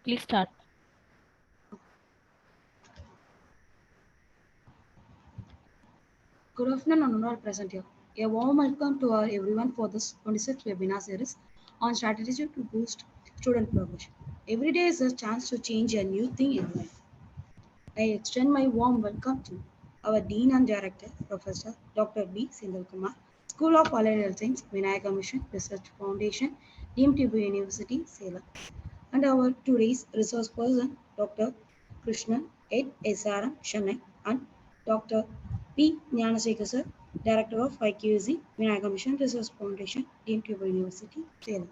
Please start. Good afternoon and all present here. A warm welcome to everyone for this 26th webinar series on strategy to boost student progress. Every day is a chance to change a new thing in life. I extend my warm welcome to our Dean and Director, Professor Dr. B. Sindal Kumar, School of Allied Health Science, Vinayaka Mission Research Foundation, DMTB University, Salem, and our today's resource person, Dr. Krishnan at SRM, Chennai, and Dr. P. Gnanasekhar sir, Director of IQAC, Vinayaka Mission Research Foundation, DMTB University, Salem.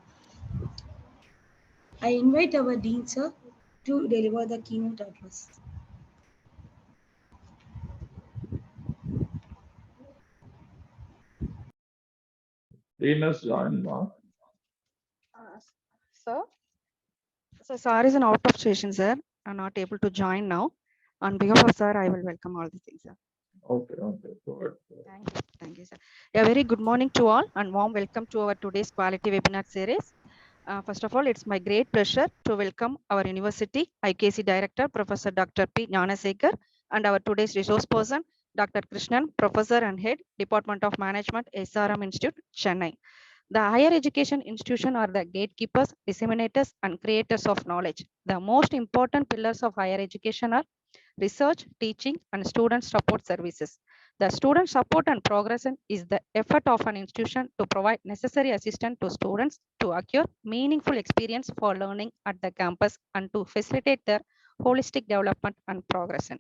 I invite our Dean sir to deliver the keynote address. Dean has joined now. Sir? So, sir is an out of station, sir. I'm not able to join now. On behalf of sir, I will welcome all the things, sir. Okay, go ahead. Thank you, sir. Yeah, very good morning to all and warm welcome to our today's quality webinar series. First of all, it's my great pleasure to welcome our university IKC Director, Professor Dr. P. Gnanasekhar, and our today's resource person, Dr. Krishnan, Professor and Head, Department of Management, SRM Institute, Chennai. The higher education institution are the gatekeepers, disseminators, and creators of knowledge. The most important pillars of higher education are research, teaching, and student support services. The student support and progression is the effort of an institution to provide necessary assistance to students to acquire meaningful experience for learning at the campus and to facilitate their holistic development and progression.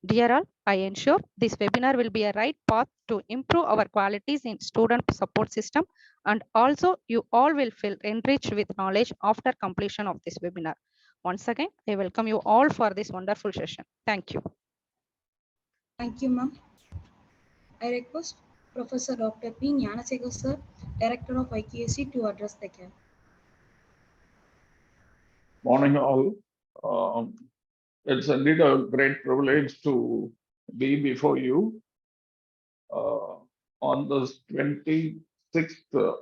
Dear all, I ensure this webinar will be a right path to improve our qualities in student support system, and also you all will feel enriched with knowledge after completion of this webinar. Once again, I welcome you all for this wonderful session. Thank you. Thank you, ma'am. I request Professor Dr. P. Gnanasekhar sir, Director of IQAC, to address the camp. Morning all. It's indeed a great privilege to be before you on this 26th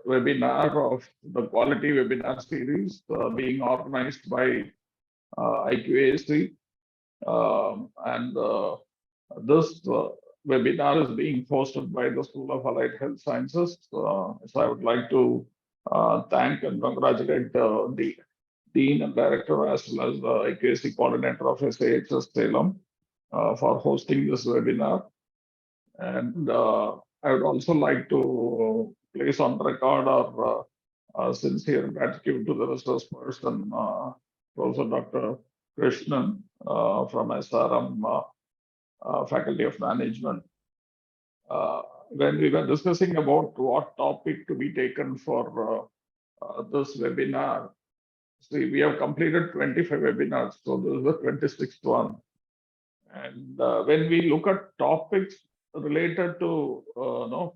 webinar of the quality webinar series being organized by IQAC. And this webinar is being hosted by the School of Allied Health Sciences. So I would like to thank and congratulate the Dean and Director as well as the IQAC Coordinator of SAHS Salem for hosting this webinar. And I would also like to place on record our sincere gratitude to the resource person, Professor Dr. Krishnan from SRM Faculty of Management. When we were discussing about what topic to be taken for this webinar, see, we have completed 25 webinars, so this is the 26th one. And when we look at topics related to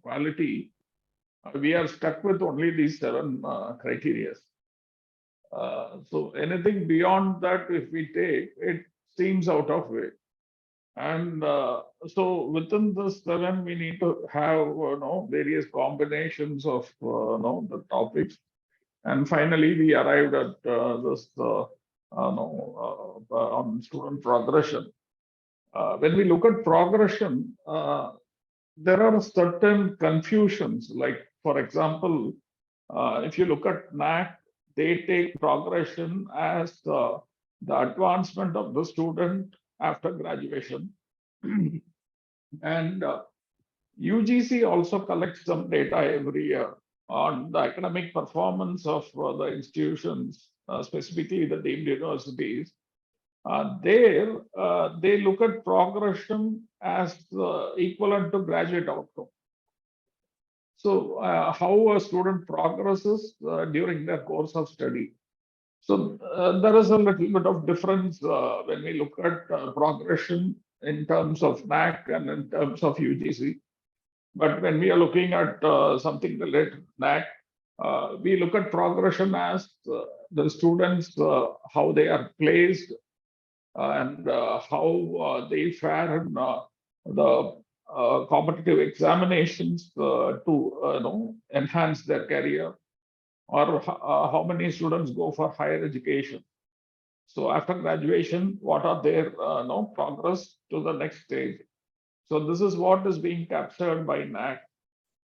quality, we are stuck with only these 7 criteria. So anything beyond that, if we take, it seems out of way. And so within this 7, we need to have various combinations of the topics. And finally, we arrived at this on student progression. When we look at progression, there are certain confusions. Like, for example, if you look at NAC, they take progression as the advancement of the student after graduation. And UGC also collects some data every year on the academic performance of the institutions, specifically the deemed universities. There, they look at progression as equivalent to graduate outcome. So how a student progresses during their course of study. So there is a little bit of difference when we look at progression in terms of NAC and in terms of UGC. But when we are looking at something related to NAC, we look at progression as the students, how they are placed and how they fare in the competitive examinations to enhance their career, or how many students go for higher education. So after graduation, what are their no progress to the next stage? So this is what is being captured by NAC.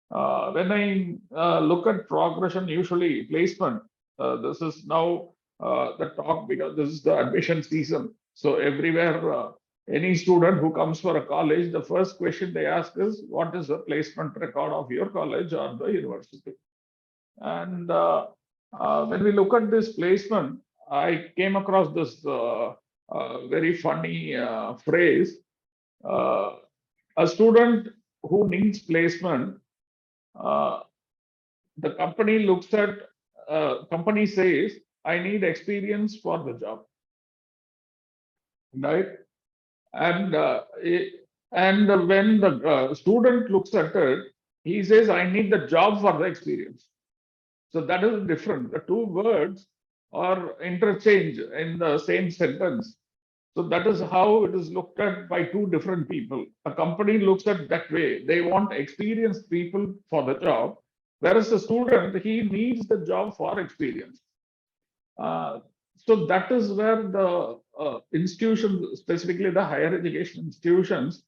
When I look at progression, usually placement, this is now the talk because this is the admission season. So everywhere, any student who comes for a college, the first question they ask is, what is the placement record of your college or the university? And when we look at this placement, I came across this very funny phrase. Uh, a student who needs placement, uh, the company looks at, company says, I need experience for the job, right? And and when the student looks at it, he says, I need the job for the experience. So that is different. The two words are interchanged in the same sentence. So that is how it is looked at by two different people. A company looks at that way. They want experienced people for the job, whereas the student, he needs the job for experience. Uh, so that is where the institutions, specifically the higher education institutions,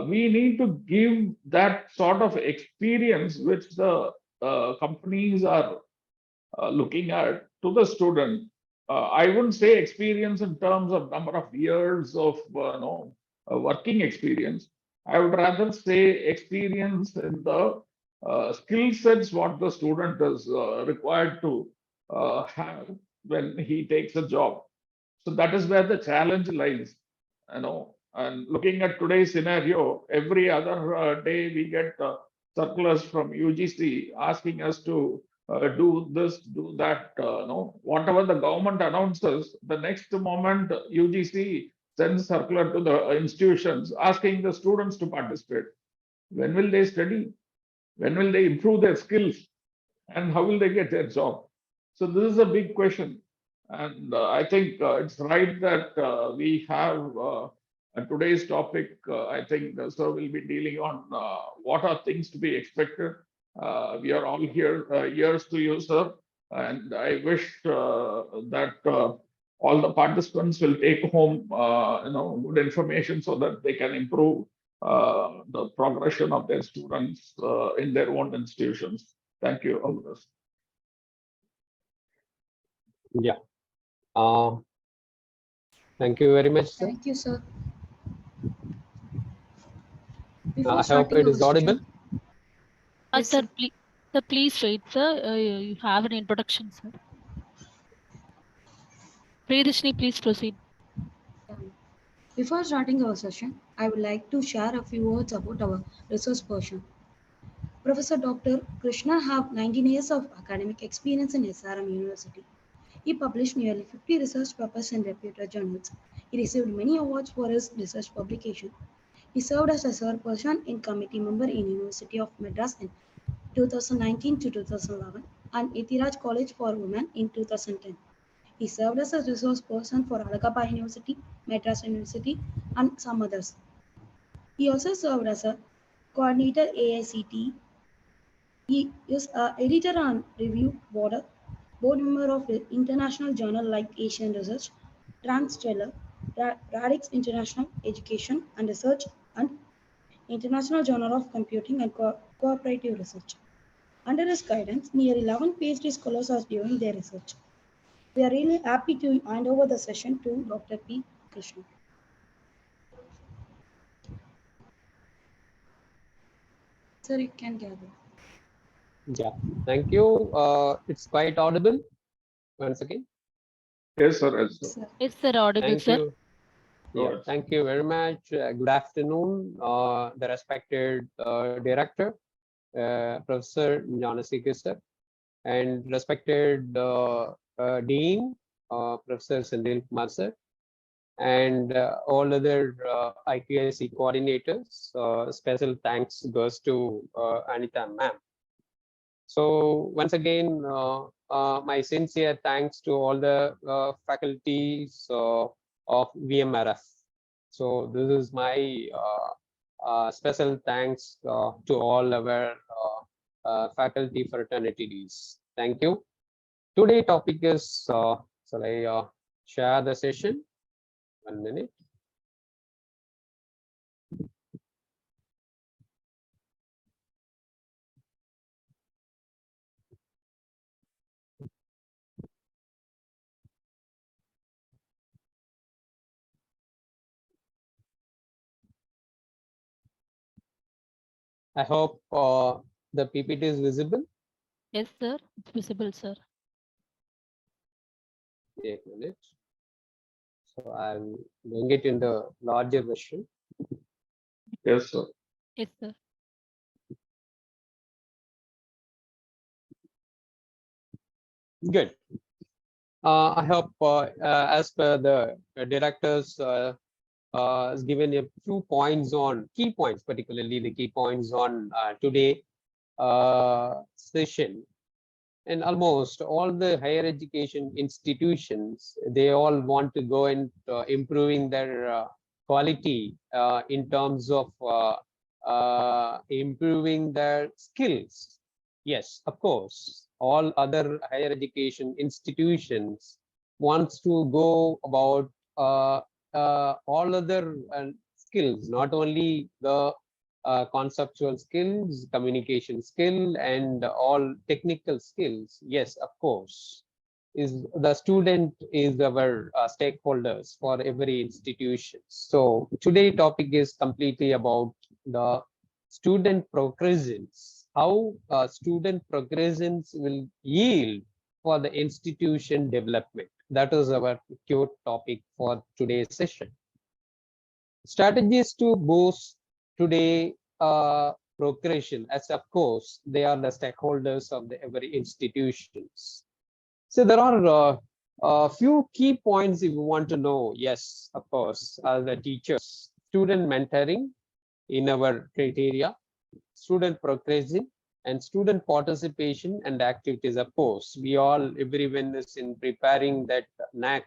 we need to give that sort of experience which the companies are looking at to the student. I wouldn't say experience in terms of number of years of working experience. I would rather say experience in the skill sets what the student is required to have when he takes a job. So that is where the challenge lies, And looking at today's scenario, every other day we get circulars from UGC asking us to do this, do that. No, whatever the government announces, the next moment UGC sends circular to the institutions asking the students to participate. When will they study? When will they improve their skills? And how will they get their job? So this is a big question. And I think it's right that we have today's topic. I think sir will be dealing on what are things to be expected. We are all here, ears to you, sir. And I wish that all the participants will take home, good information so that they can improve the progression of their students in their own institutions. Thank you, all of us. Yeah. Thank you very much, sir. Thank you, sir. I Before hope starting it our is audible. session, yes, Sir, sir. please wait, sir. You have an introduction, sir. Priyadashini, please proceed. Before starting our session, I would like to share a few words about our resource person. Professor Dr. Krishna have 19 years of academic experience in SRM University. He published nearly 50 research papers in reputed journals. He received many awards for his research publication. He served as a chairperson and committee member in University of Madras in 2019 to 2011 and Etiraj College for Women in 2010. He served as a resource person for Alagappa University, Madras University, and some others. He also served as a coordinator AICT. He is an editor and review board member of the international journal like Asian Research, Transstellar, Radix International Education and Research, and International Journal of Computing and Cooperative Research. Under his guidance, nearly 11 PhD scholars are doing their research. We are really happy to hand over the session to Dr. P. Krishna. Sir, you can gather. Yeah, thank you. It's quite audible once again. Yes, sir. Yes, sir. Yes, sir. Audible, Thank sir. you. Yeah, Good. thank you very much. Good afternoon, the respected director, Professor Jnanasekhar sir, and respected Dean, Professor Sandil Kumar sir, and all other IQAC coordinators. Special thanks goes to Anita ma'am. So once again, my sincere thanks to all the faculties of VMRF. So this is my special thanks to all our faculty fraternities. Thank you. Today topic is, shall I share the session. 1 minute. I hope the PPT is visible. Yes, sir. It's visible, sir. 8 minutes. So I'm doing it in the larger version. Yes, sir. Yes, sir. Good. I hope as per the directors has given a few points on key points, particularly the key points on today session. And almost all the higher education institutions, they all want to go and improving their quality in terms of improving their skills. Yes, of course, all other higher education institutions wants to go about all other skills, not only the conceptual skills, communication skill, and all technical skills. Yes, of course, is the student is our stakeholders for every institution. So today topic is completely about the student progressions, how student progressions will yield for the institution development. That is our cute topic for today's session. Strategies to boost today progression, as of course they are the stakeholders of the every institutions. So there are a few key points if you want to know. Yes, of course, as the teachers, student mentoring in our criteria, student progression, and student participation and activities. Of course, we all, everyone is in preparing that NAC.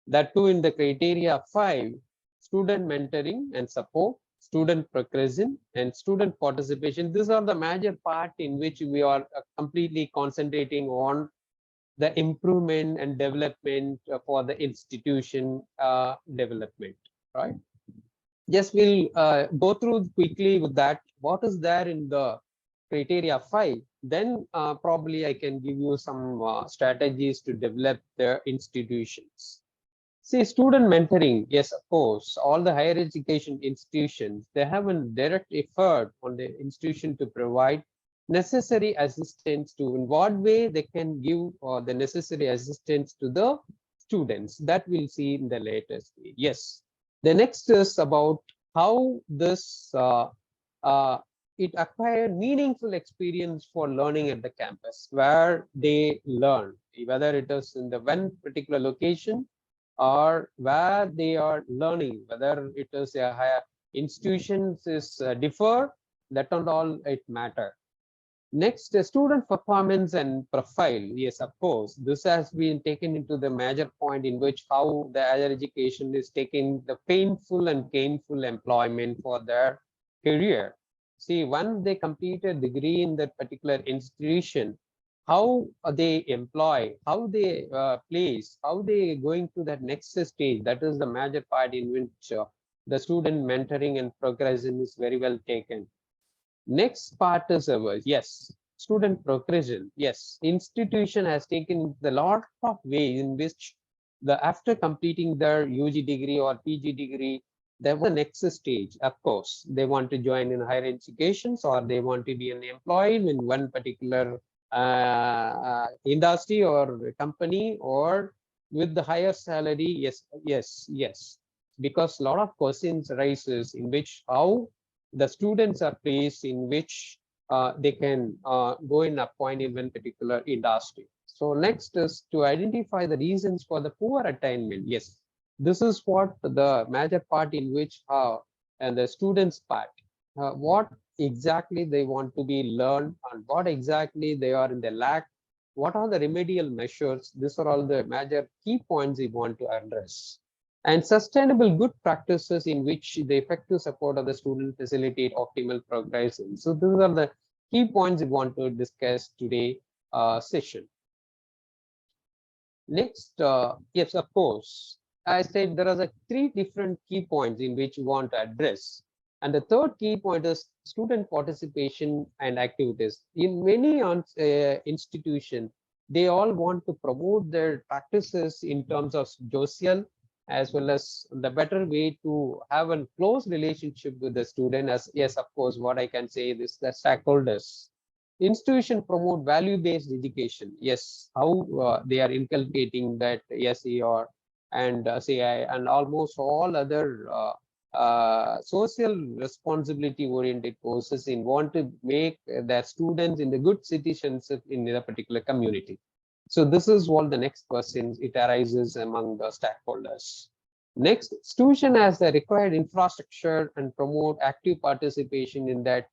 That too in the criteria 5, student mentoring and support, student progression, and student participation. These are the major part in which we are completely concentrating on the improvement and development for the institution development, right? Just we'll go through quickly with that. What is there in the criteria 5? Then probably I can give you some strategies to develop the institutions. See, student mentoring, yes, of course, all the higher education institutions, they have a direct effort on the institution to provide necessary assistance to in what way they can give the necessary assistance to the students. That we'll see in the later stage. Yes. The next is about how this it acquired meaningful experience for learning at the campus, where they learn, whether it is in the one particular location or where they are learning, whether it is a higher institutions is differ, that and all it matter. Next, student performance and profile. Yes, of course, this has been taken into the major point in which how the higher education is taking the painful and gainful employment for their career. See, once they complete a degree in that particular institution, how they employ, how they place, how they going to that next stage. That is the major part in which the student mentoring and progression is very well taken. Next part is our, yes, student progression. Yes, institution has taken the lot of ways in which the after completing their UG degree or PG degree, there was the next stage. Of course, they want to join in higher educations or they want to be an employee in one particular industry or company or with the higher salary. Yes, yes, yes. Because a lot of questions arises in which how the students are placed in which they can go in a point in one particular industry. So next is to identify the reasons for the poor attainment. Yes, this is what the major part in which and the students part, what exactly they want to be learned and what exactly they are in the lack, what are the remedial measures. These are all the major key points we want to address. And sustainable good practices in which the effective support of the student facilitate optimal progression. So these are the key points we want to discuss today session. Next, yes, of course, I said there are like three different key points in which we want to address. And the third key point is student participation and activities. In many institutions, they all want to promote their practices in terms of social, as well as the better way to have a close relationship with the student. As yes, of course, what I can say is the stakeholders. Institution promote value-based education. Yes, how they are inculcating that SER and CI and almost all other social responsibility-oriented courses in want to make their students in the good citizenship in a particular community. So this is what the next questions it arises among the stakeholders. Next, institution has the required infrastructure and promote active participation in that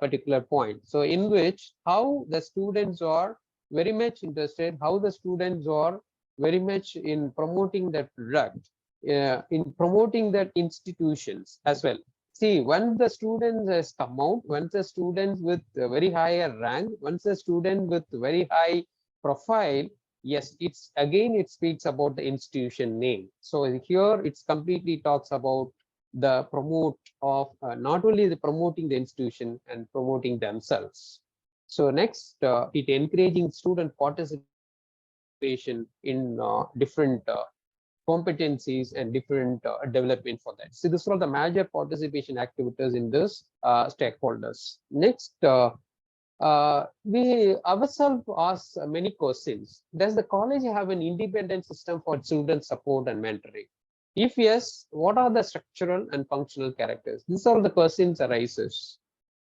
particular point. So in which how the students are very much interested, how the students are very much in promoting that product, in promoting that institutions as well. See, once the students has come out, once the students with a very higher rank, once the student with very high profile, yes, it's again, it speaks about the institution name. So here it's completely talks about the promote of not only the promoting the institution and promoting themselves. So next, it encouraging student participation in different competencies and different development for that. So this are all the major participation activities in this stakeholders. Next, we ourselves ask many questions. Does the college have an independent system for student support and mentoring? If yes, what are the structural and functional characters? These are the questions arises.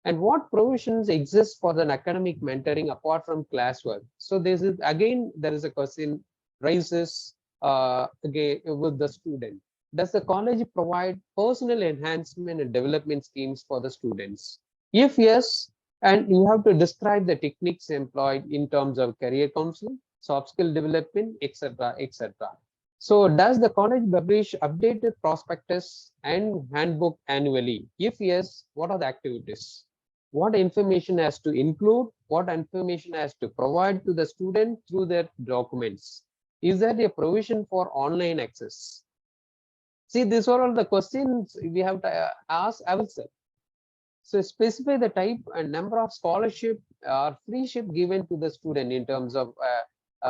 And what provisions exist for the academic mentoring apart from classwork? So this is again, there is a question rises again with the student. Does the college provide personal enhancement and development schemes for the students? If yes, and you have to describe the techniques employed in terms of career counseling, soft skill development, etc., etc. So does the college publish updated prospectus and handbook annually? If yes, what are the activities? What information has to include? What information has to provide to the student through their documents? Is there a provision for online access? See, these are all the questions we have to ask ourselves. So specify the type and number of scholarship or freeship given to the student in terms of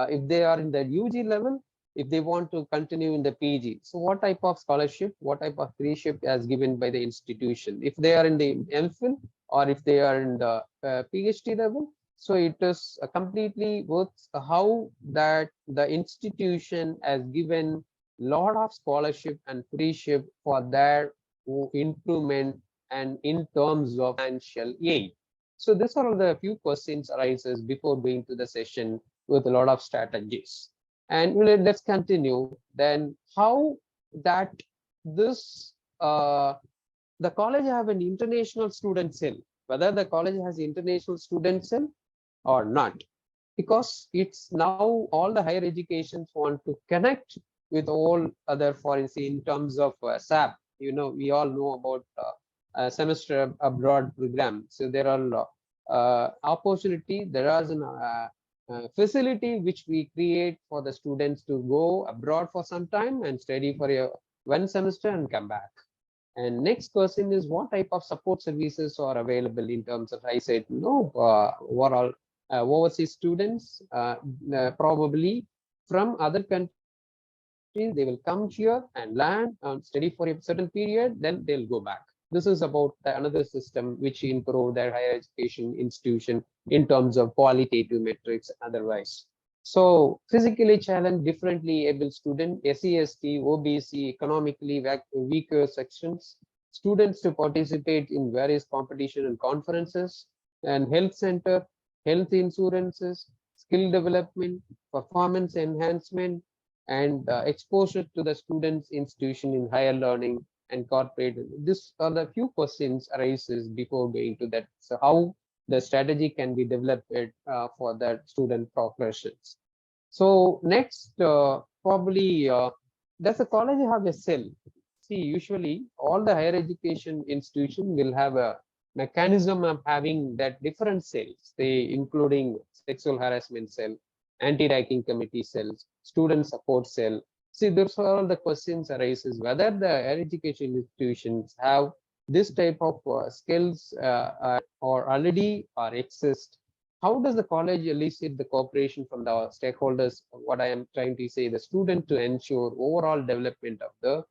if they are in the UG level, if they want to continue in the PG. So what type of scholarship, what type of freeship as given by the institution? If they are in the MPhil or if they are in the PhD level, so it is completely with how that the institution has given lot of scholarship and freeship for their improvement and in terms of financial aid. So these are the few questions arises before going to the session with a lot of strategies. And let's continue then how that this the college have an international student cell, whether the college has international student cell or not, because it's now all the higher educations want to connect with all other foreign, in terms of SAP. You know, we all know about semester abroad program. So there are opportunity, there is an facility which we create for the students to go abroad for some time and study for a one semester and come back. And next question is what type of support services are available in terms of, I said, overall overseas students, probably from other countries, they will come here and learn and study for a certain period, then they'll go back. This is about another system which improve their higher education institution in terms of qualitative metrics otherwise. So physically challenged, differently able student, SEST, OBC, economically weaker sections, students to participate in various competition and conferences, and health center, health insurances, skill development, performance enhancement, and exposure to the students' institution in higher learning and corporate. These are the few questions arises before going to that. So how the strategy can be developed for that student progressions. So next, probably, does the college have a cell? See, usually all the higher education institution will have a mechanism of having that different cells, they including sexual harassment cell anti-racking committee cells, student support cell. See, those are all the questions arises whether the higher education institutions have this type of skills or already or exist. How does the college elicit the cooperation from the stakeholders? What I am trying to say, the student to ensure overall development of the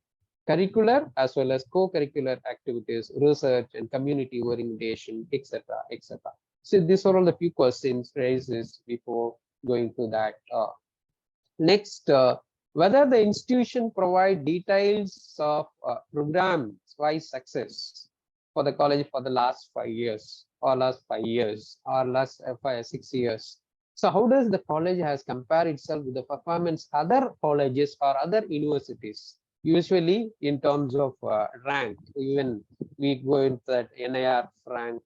curricular as well as co-curricular activities, research and community orientation, etc., etc. So these are all the few questions raises before going to that. Next, whether the institution provide details of programs-wise success for the college for the last 5 years or last 5 years or last 6 years. So how does the college has compared itself with the performance other colleges or other universities? Usually in terms of rank, even we go into that NIR rank,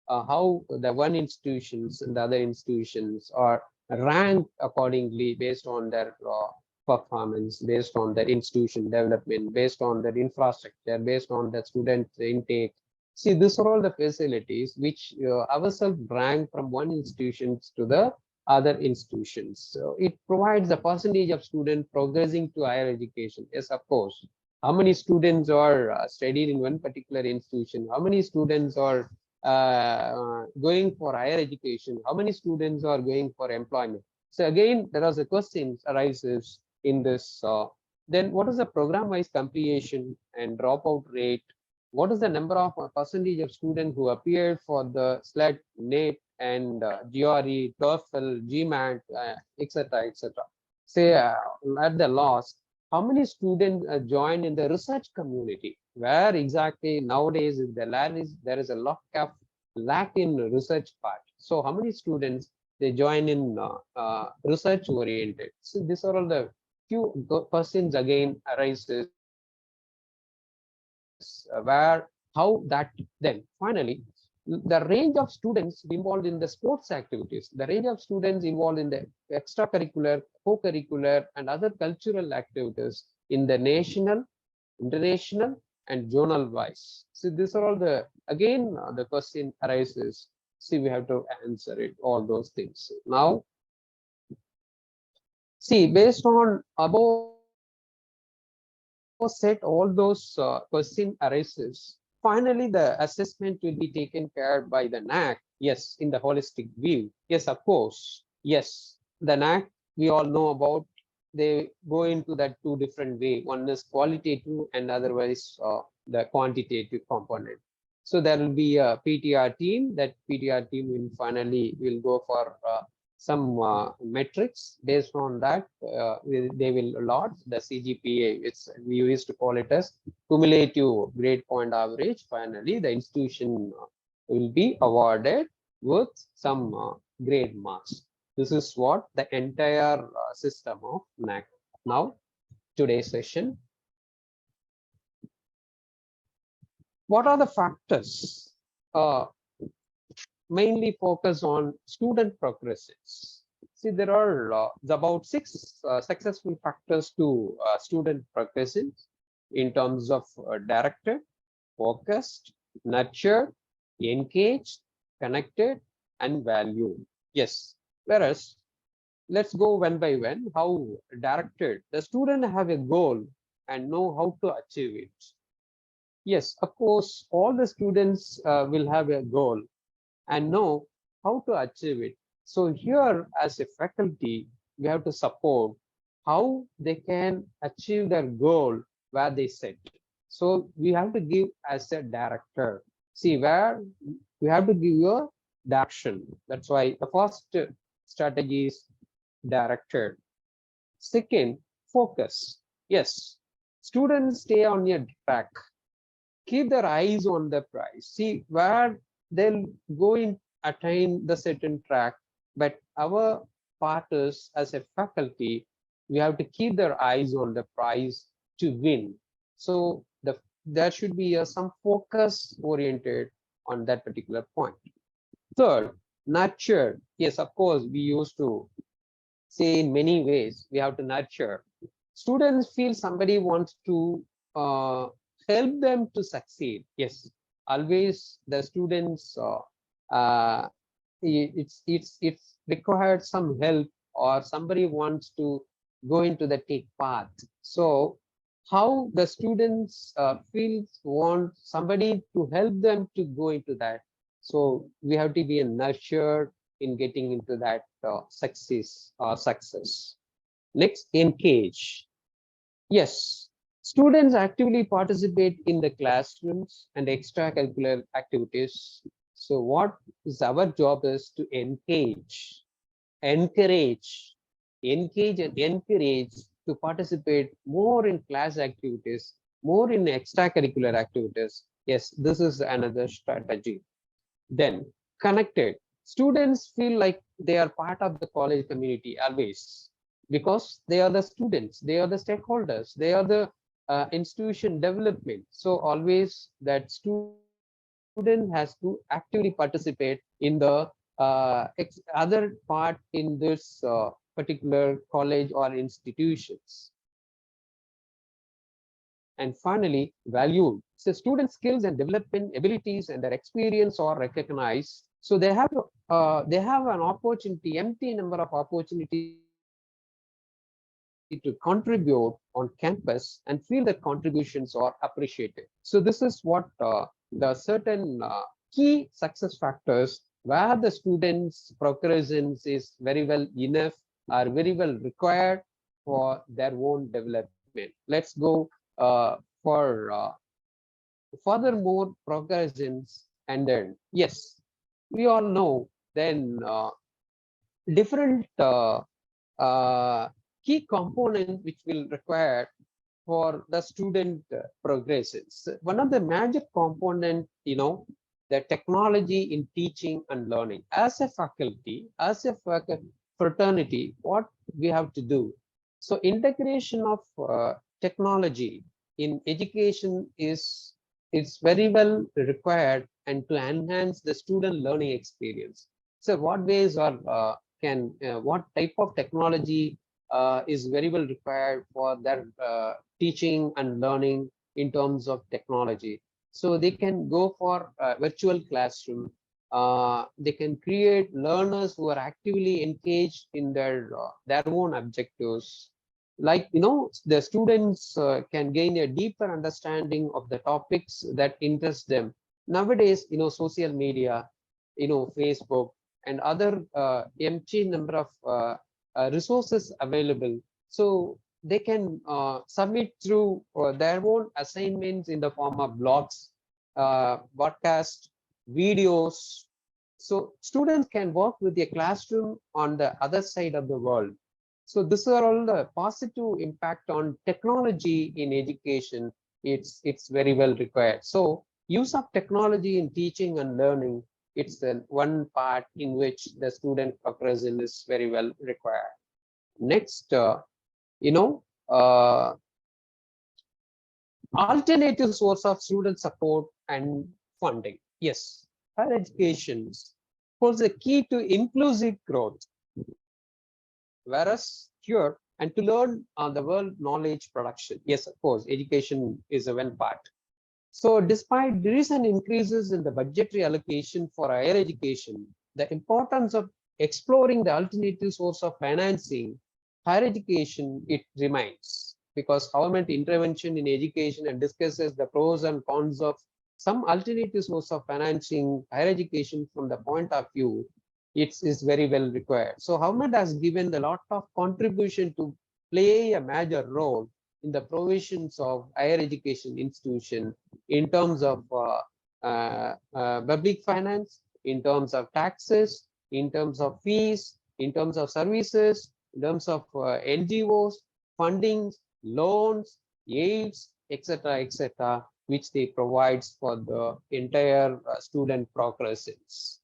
how the one institutions and the other institutions are ranked accordingly based on their performance, based on their institution development, based on their infrastructure, based on the student intake. See, these are all the facilities which ourselves rank from one institutions to the other institutions. So it provides a percentage of students progressing to higher education. Yes, of course. How many students are studied in one particular institution? How many students are going for higher education? How many students are going for employment? So again, there are the questions arises in this. Then what is the program-wise completion and dropout rate? What is the number of percentage of students who appeared for the SLET, NET, and GRE, TOEFL, GMAT, etc., etc. Say at the last, how many students join in the research community? Where exactly nowadays there is a lot of lack in research part. So how many students they join in research oriented? So these are all the few questions again arises where how that then finally the range of students involved in the sports activities, the range of students involved in the extracurricular, co-curricular and other cultural activities in the national, international and zonal wise. So these are all the, again, the question arises. See, we have to answer it, all those things. Now, see, based on above set all those question arises, finally the assessment will be taken care by the NAC. Yes, in the holistic view. Yes, of course. Yes, the NAC we all know about. They go into that two different way. One is qualitative and otherwise the quantitative component. So there will be a PTR team. That PTR team will finally will go for some metrics. Based on that, they will allot the CGPA. We used to call it as cumulative grade point average. Finally, the institution will be awarded with some grade marks. This is what the entire system of NAC. Now, today's session. What are the factors? Mainly focus on student progresses. See, there are about 6 successful factors to student progresses in terms of directed, focused, nurtured, engaged, connected, and valued. Yes, whereas let's go one by one. How directed? The student have a goal and know how to achieve it. Yes, of course, all the students will have a goal and know how to achieve it. So here as a faculty, we have to support how they can achieve their goal where they set. So we have to give as a director. See where we have to give your direction. That's why the first strategy is directed. Second, focus. Yes, students stay on your track. Keep their eyes on the prize. See where they'll go in attain the certain track, but our part is as a faculty, we have to keep their eyes on the prize to win. So there should be some focus oriented on that particular point. Third, nurture. Yes, of course, we used to say in many ways we have to nurture. Students feel somebody wants to help them to succeed. Yes, always the students it's required some help or somebody wants to go into the tech path. So how the students want somebody to help them to go into that. So we have to be nurtured in getting into that success. Next, engage. Yes, students actively participate in the classrooms and extracurricular activities. So what is our job is to encourage and encourage to participate more in class activities, more in extracurricular activities. Yes, this is another strategy. Then connected. Students feel like they are part of the college community always because they are the students, they are the stakeholders, they are the institution development. So always that student has to actively participate in the other part in this particular college or institutions. And finally, valued. So student skills and development abilities and their experience are recognized. So they have an opportunity, empty number of opportunity to contribute on campus and feel that contributions are appreciated. So this is what the certain key success factors where the students' progressions is very well enough, are very well required for their own development. Let's go for furthermore progressions, and then yes, we all know then different key component which will require for the student progressions. One of the major component, the technology in teaching and learning. As a faculty, as a fraternity, what we have to do? So integration of technology in education is very well required and to enhance the student learning experience. So what ways are what type of technology is very well required for their teaching and learning in terms of technology. So they can go for virtual classroom. They can create learners who are actively engaged in their own objectives. Like, the students can gain a deeper understanding of the topics that interest them. Nowadays, social media, Facebook and other empty number of resources available. So they can submit through their own assignments in the form of blogs, podcast, videos. So students can work with a classroom on the other side of the world. So these are all the positive impact on technology in education. It's very well required. So use of technology in teaching and learning, it's the one part in which the student progression is very well required. Next, alternative source of student support and funding. Yes, higher education holds the key to inclusive growth. Whereas here, and to learn on the world knowledge production. Yes, of course, education is a one part. So despite recent increases in the budgetary allocation for higher education, the importance of exploring the alternative source of financing higher education, it remains, because government intervention in education and discusses the pros and cons of some alternative source of financing higher education from the point of view, it is very well required. So government has given a lot of contribution to play a major role in the provisions of higher education institution in terms of public finance, in terms of taxes, in terms of fees, in terms of services, in terms of NGOs, fundings, loans, aids, etc., which they provides for the entire student progressions,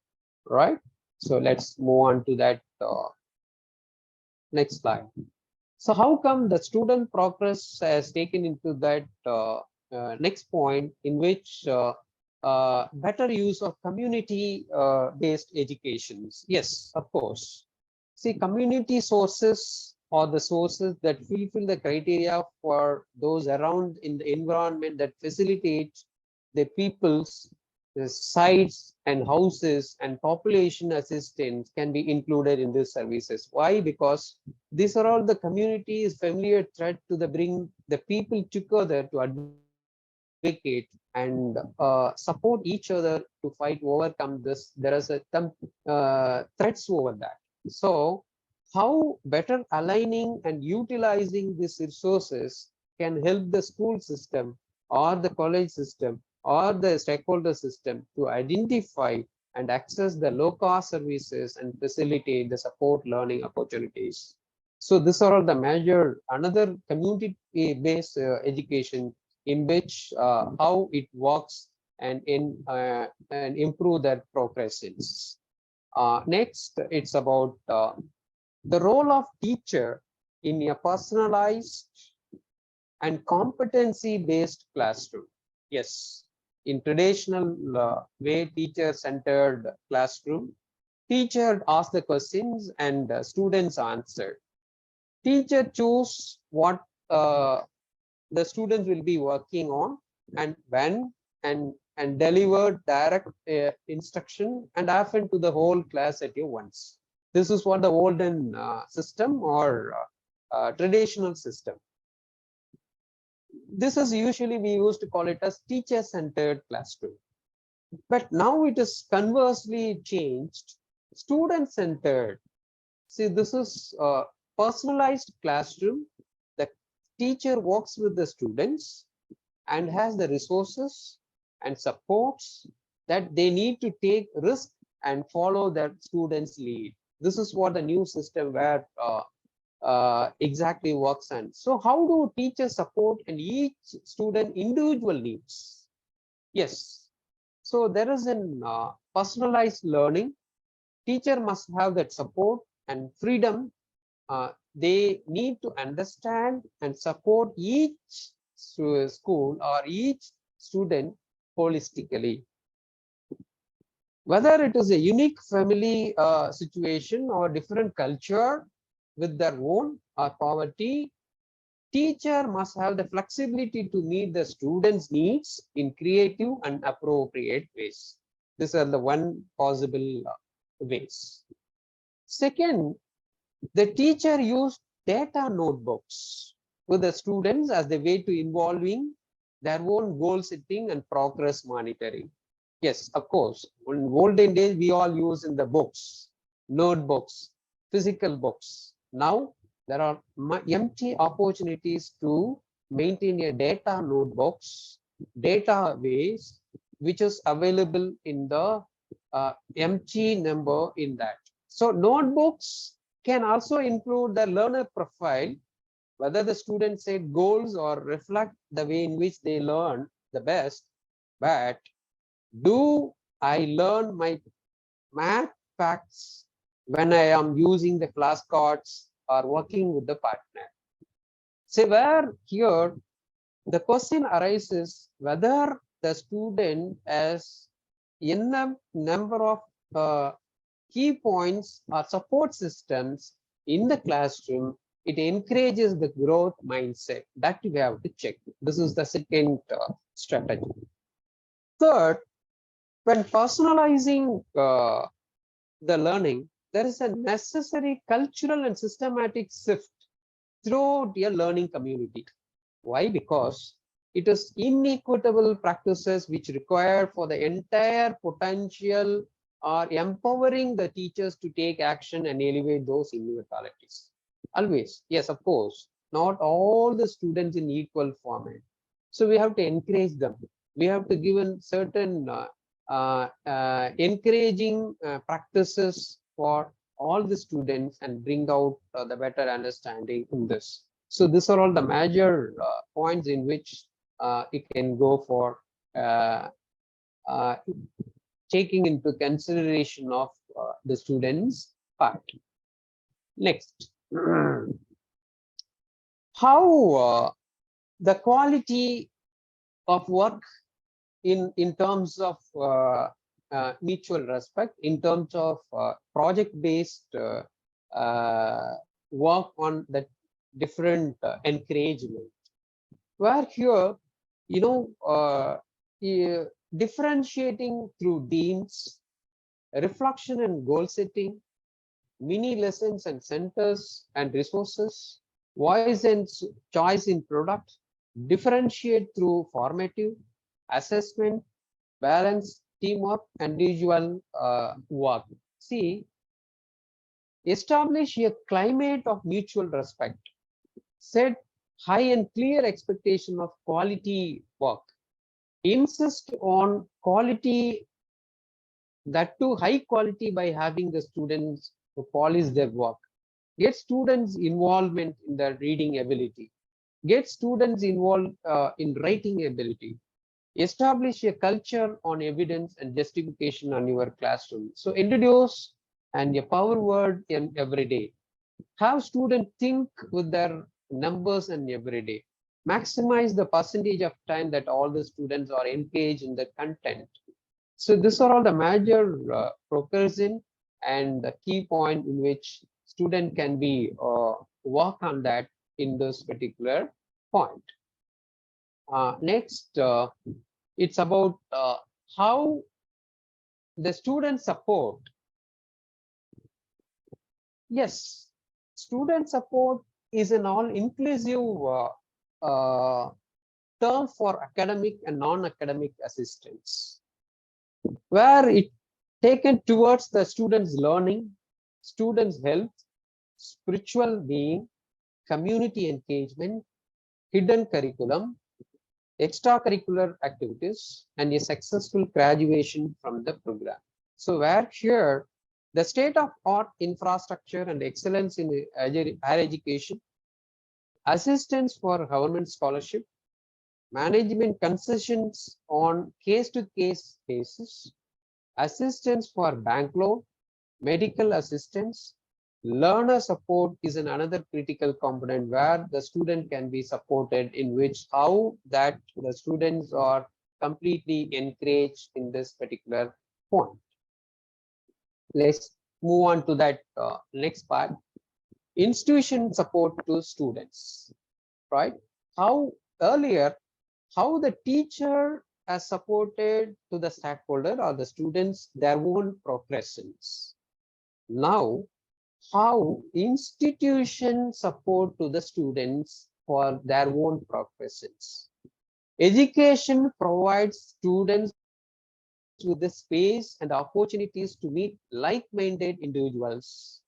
right? So let's move on to that next slide. So how come the student progress has taken into that next point, in which better use of community based educations? Yes, of course. See, community sources are the sources that fulfill the criteria for those around in the environment that facilitate the people's the sites and houses and population assistance can be included in these services. Why? Because these are all the communities familiar thread to the bring the people together to advocate and support each other to fight overcome this. There is some threats over that. So how better aligning and utilizing these resources can help the school system or the college system or the stakeholder system to identify and access the low-cost services and facilitate the support learning opportunities. So these are all the major another community-based education in which how it works and improve their progressions. Next, it's about the role of teacher in a personalized and competency-based classroom. Yes, in traditional way, teacher-centered classroom, teacher asks the questions and students answer. Teacher choose what the students will be working on and when and deliver direct instruction and often to the whole class at once. This is what the olden system or traditional system. This is usually we used to call it as teacher-centered classroom. But now it is conversely changed, student-centered. See, this is a personalized classroom. The teacher works with the students and has the resources and supports that they need to take risk and follow their students' lead. This is what the new system where exactly works. And so how do teachers support and each student individual needs? Yes, so there is an personalized learning. Teacher must have that support and freedom. They need to understand and support each school or each student holistically. Whether it is a unique family situation or different culture with their own or poverty, teacher must have the flexibility to meet the students' needs in creative and appropriate ways. These are the one possible ways. Second, the teacher used data notebooks with the students as the way to involving their own goal setting and progress monitoring. Yes, of course, in olden days, we all use in the books, notebooks, physical books. Now, there are empty opportunities to maintain a data notebooks, database, which is available in the empty number in that. So notebooks can also include the learner profile, whether the student set goals or reflect the way in which they learn the best. But do I learn my math facts when I am using the flashcards or working with the partner? So where here the question arises whether the student has enough number of key points or support systems in the classroom. It encourages the growth mindset that we have to check. This is the second strategy. Third, when personalizing the learning, there is a necessary cultural and systematic shift throughout a learning community. Why? Because it is inequitable practices which require for the entire potential or empowering the teachers to take action and elevate those inequalities. Always, yes, of course, not all the students in equal format. So we have to encourage them. We have to give a certain encouraging practices for all the students and bring out the better understanding in this. So these are all the major points in which it can go for taking into consideration of the students' part. Next, how the quality of work in terms of mutual respect, in terms of project-based work on the different encouragement. Where here, you know, differentiating through teams, reflection and goal setting, mini lessons and centers and resources, voice and choice in product, differentiate through formative, assessment, balance, teamwork, and individual work. See, establish a climate of mutual respect, set high and clear expectation of quality work, insist on quality, that too high quality, by having the students to polish their work, get students involvement in their reading ability, get students involved in writing ability, establish a culture on evidence and justification on your classroom. So introduce and a power word in every day. Have students think with their numbers and every day. Maximize the percentage of time that all the students are engaged in the content. So these are all the major prerequisite and the key point in which student can be work on that in this particular point. Next, it's about how the student support. Yes, student support is an all-inclusive term for academic and non-academic assistance, where it taken towards the students' learning, students' health, spiritual being, community engagement, hidden curriculum, extracurricular activities, and a successful graduation from the program. So where here, the state-of-art infrastructure and excellence in higher education, assistance for government scholarship, management concessions on case-to-case basis, assistance for bank loan, medical assistance, learner support is another critical component where the student can be supported, in which how that the students are completely encouraged in this particular point. Let's move on to that next part. Institution support to students, right? How earlier, how the teacher has supported to the stakeholder or the students their own progressions. Now, how institution support to the students for their own progressions. Education provides students with the space and opportunities to meet like-minded individuals,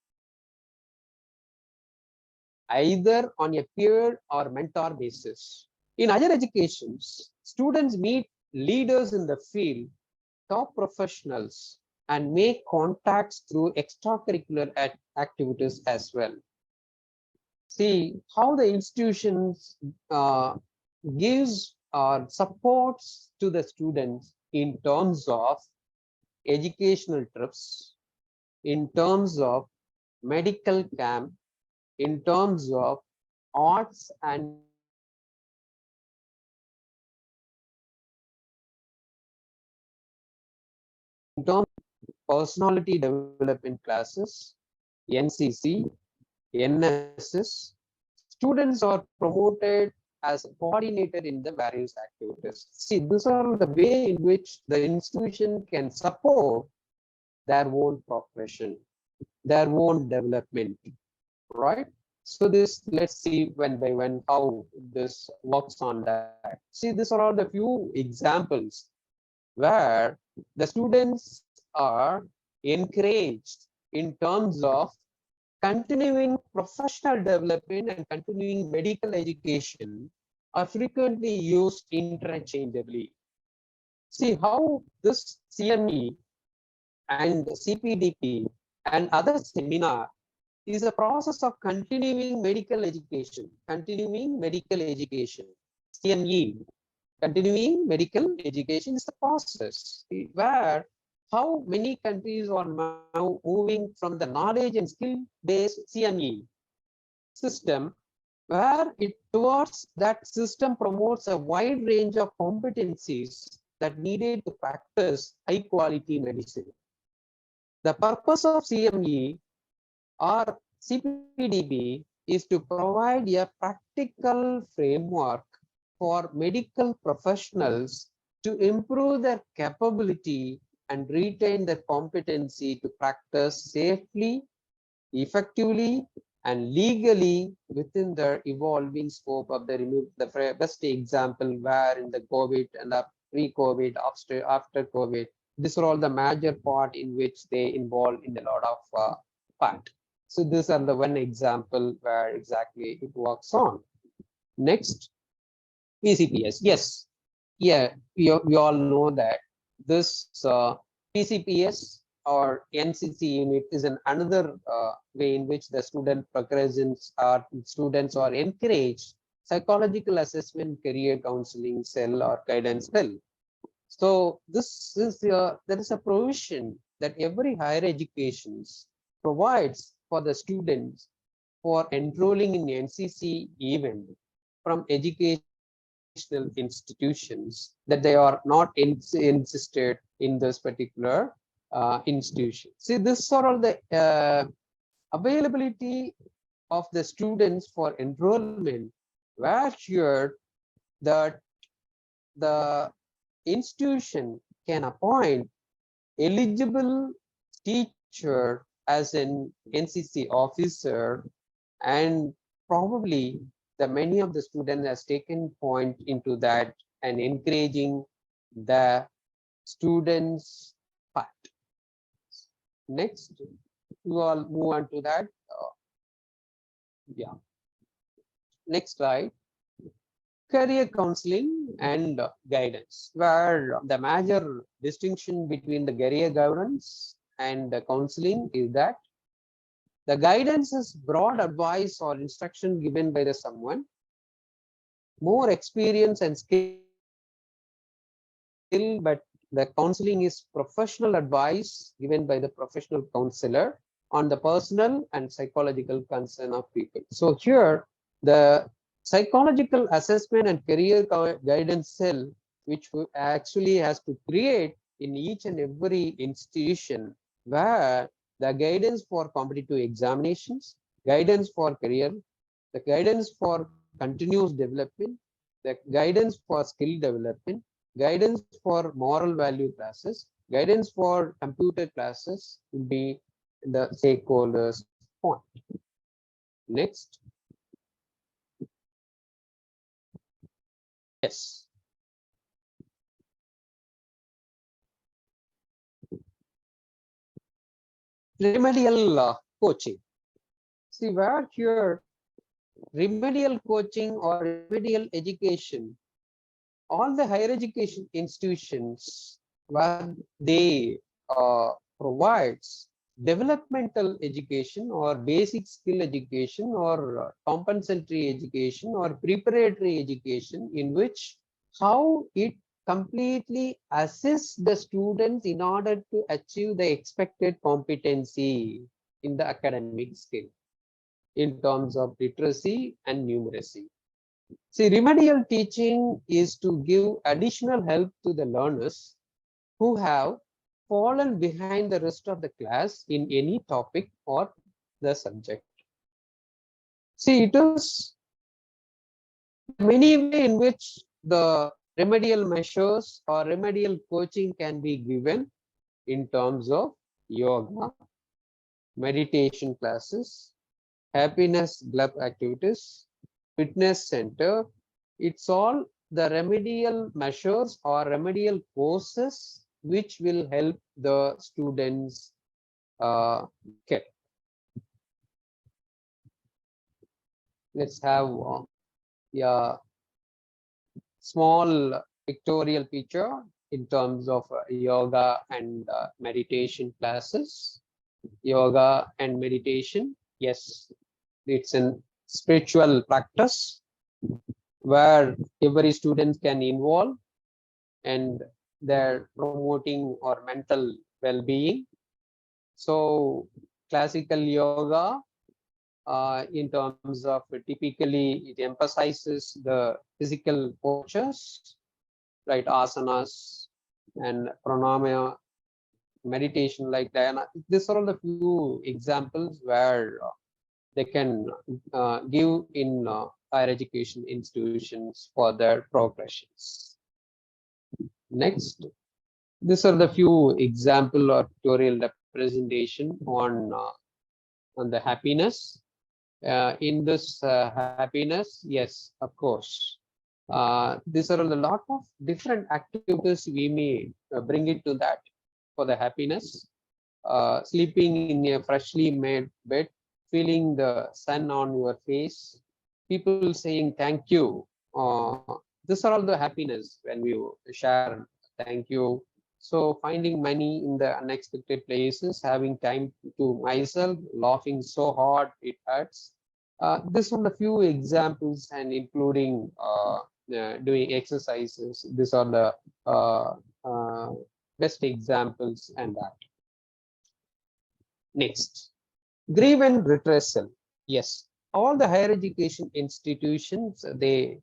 either on a peer or mentor basis. In higher educations, students meet leaders in the field, top professionals, and make contacts through extracurricular activities as well. See how the institutions gives or supports to the students in terms of educational trips, in terms of medical camp, in terms of arts and in terms of personality development classes, NCC, NSS, students are promoted as a coordinator in the various activities. See, these are the way in which the institution can support their own progression, their own development, right? So this, let's see when by when how this works on that. See, these are all the few examples where the students are encouraged in terms of continuing professional development and continuing medical education are frequently used interchangeably. See how this CME and CPDP and other seminar is a process of continuing medical education, CME, continuing medical education is the process where how many countries are now moving from the knowledge and skill-based CME system, where it towards that system promotes a wide range of competencies that needed to practice high quality medicine. The purpose of CME or CPDB is to provide a practical framework for medical professionals to improve their capability and retain their competency to practice safely, effectively, and legally within the evolving scope of the remote. The best example where in the COVID and the pre-COVID, after COVID, these are all the major part in which they involve in a lot of part. So these are the one example where exactly it works on. Next, PCPS. Yes, yeah, we all know that this PCPS or NCC unit is another way in which the students are encouraged psychological assessment, career counseling cell or guidance cell. So this is there is a provision that every higher education provides for the students for enrolling in NCC event from educational institutions, that they are not insisted in this particular institution. See, this sort of the availability of the students for enrollment were assured that the institution can appoint eligible teacher as an NCC officer, and probably the many of the students has taken point into that and encouraging the students part. Next, we all move on to that. Yeah. Next slide. Career counseling and guidance, where the major distinction between the career guidance and the counseling is that the guidance is broad advice or instruction given by the someone more experience and skill, but the counseling is professional advice given by the professional counselor on the personal and psychological concern of people. So here the psychological assessment and career guidance cell, which actually has to create in each and every institution, where the guidance for competitive examinations, guidance for career, the guidance for continuous development, the guidance for skill development, guidance for moral value classes, guidance for computer classes will be the stakeholders point. Next. Yes. Remedial coaching. See, where here remedial coaching or remedial education, all the higher education institutions where they provides developmental education or basic skill education or compensatory education or preparatory education, in which how it completely assists the students in order to achieve the expected competency in the academic skill in terms of literacy and numeracy. See, remedial teaching is to give additional help to the learners who have fallen behind the rest of the class in any topic or the subject. See, it is many ways in which the remedial measures or remedial coaching can be given in terms of yoga, meditation classes, happiness club activities, fitness center. It's all the remedial measures or remedial courses which will help the students get. Let's have a small pictorial picture in terms of yoga and meditation classes. Yoga and meditation, yes, it's a spiritual practice where every student can involve, and they're promoting our mental well-being. So classical yoga, in terms of typically it emphasizes the physical postures, right, asanas and pranayama, meditation like dhyana. These are all the few examples where they can give in higher education institutions for their progressions. Next, these are the few example or pictorial representation on the happiness. In this happiness, yes, of course. These are a lot of different activities we may bring it to that for the happiness. Sleeping in a freshly made bed, feeling the sun on your face, people saying thank you. These are all the happiness when you share thank you. So finding money in the unexpected places, having time to myself, laughing so hard it hurts. These are the few examples, and including doing exercises. These are the uh, best examples and that. Next, grievance redressal. Yes, all the higher education institutions, they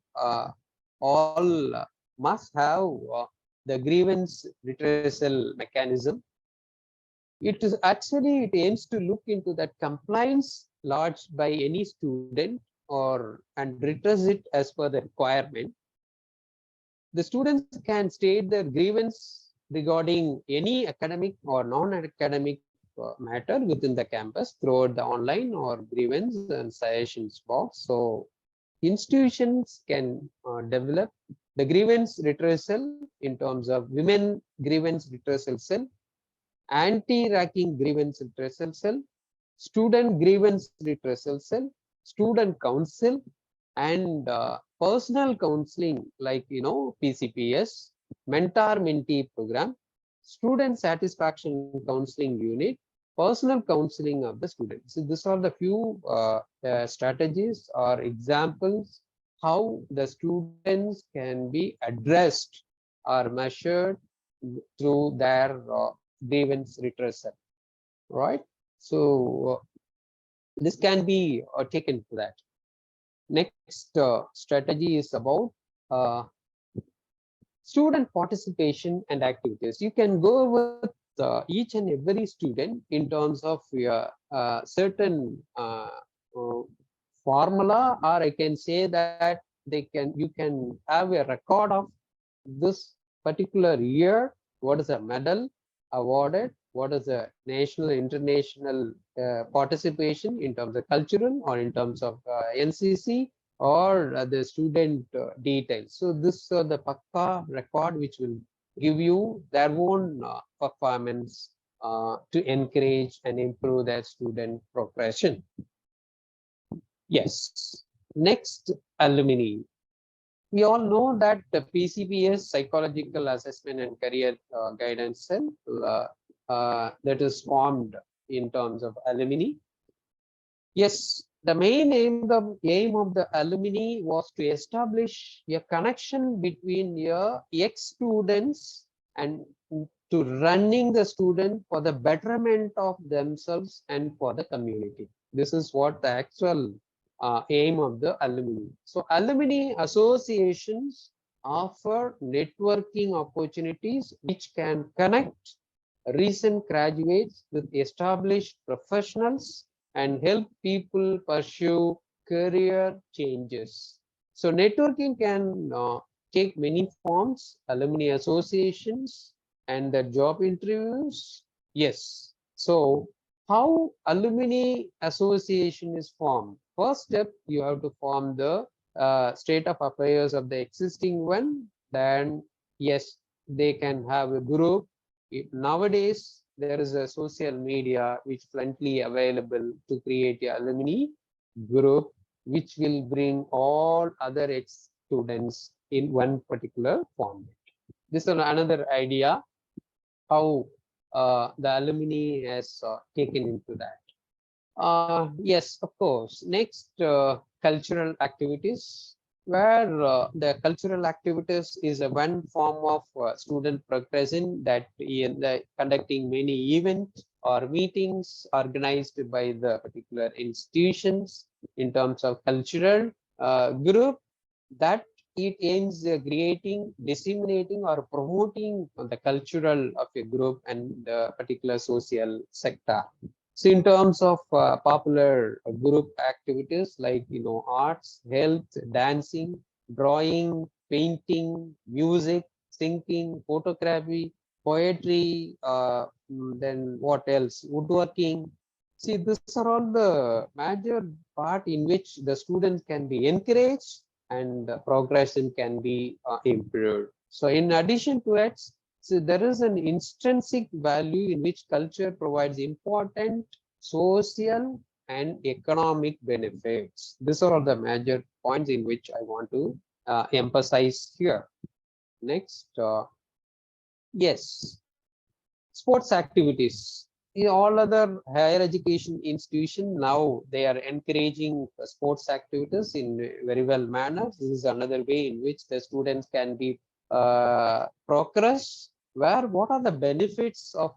all must have the grievance redressal mechanism. It is actually, it aims to look into that compliance lodged by any student or and redress it as per the requirement. The students can state their grievance regarding any academic or non-academic matter within the campus throughout the online or grievance and suggestions box. So institutions can develop the grievance redressal in terms of women grievance redressal cell, anti-racking grievance redressal cell, student grievance redressal cell, student council, and personal counseling like PCPS, mentor-mentee program, student satisfaction counseling unit, personal counseling of the students. So these are the few strategies or examples how the students can be addressed or measured through their grievance redressal, right? So this can be taken to that. Next strategy is about student participation and activities. You can go with each and every student in terms of your certain formula, or I can say that you can have a record of this particular year. What is a medal awarded? What is the national, international participation in terms of cultural or in terms of NCC or the student details. So this the Pakka record which will give you their own performance to encourage and improve their student progression. Yes. Next, alumni. We all know that the PCPS, psychological assessment and career guidance cell, that is formed in terms of alumni. Yes, the main aim of the alumni was to establish a connection between your ex-students and to running the student for the betterment of themselves and for the community. This is what the actual aim of the alumni. So alumni associations offer networking opportunities which can connect recent graduates with established professionals and help people pursue career changes. So networking can take many forms, alumni associations and the job interviews. Yes. So how alumni association is formed? First step, you have to form the state of affairs of the existing one. Then yes, they can have a group. Nowadays, there is a social media which plenty available to create a alumni group, which will bring all other ex-students in one particular format. This is another idea how the alumni has taken into that. Yes, of course. Next, cultural activities, where the cultural activities is a one form of student progression that in the conducting many events or meetings organized by the particular institutions in terms of cultural group, that it aims creating, disseminating or promoting the cultural of a group and the particular social sector. So in terms of popular group activities like arts, health, dancing, drawing, painting, music, singing, photography, poetry, then what else? Woodworking. See, these are all the major part in which the students can be encouraged and progression can be improved. So in addition to it, so there is an intrinsic value in which culture provides important social and economic benefits. These are all the major points in which I want to emphasize here. Next, yes, sports activities. In all other higher education institution now they are encouraging sports activities in a very well manner. This is another way in which the students can be progress. Where what are the benefits of